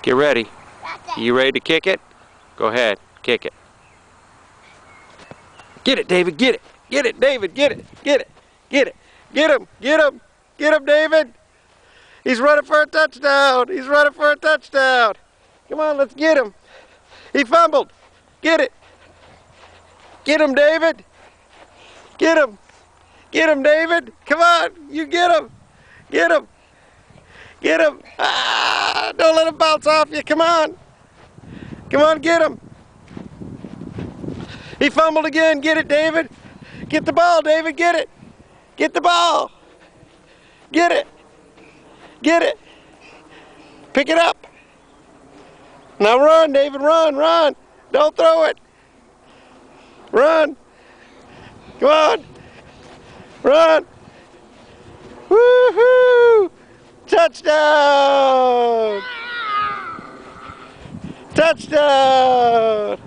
Get ready. You ready to kick it? Go ahead, kick it. Get it, David, get it. Get it, David, get it. Get it. Get it. Get him. Get him. Get him, David. He's running for a touchdown. He's running for a touchdown. Come on, let's get him. He fumbled. Get it. Get him, David. Get him. Get him, David. Come on, you get him. Get him. Get him. Ah, don't let him bounce off you. Come on. Come on, get him. He fumbled again. Get it, David. Get the ball, David. Get it. Get the ball. Get it. Get it. Pick it up. Now run, David. Run, run. Don't throw it. Run. Come on. Run. Woohoo! Touchdown! Touchdown!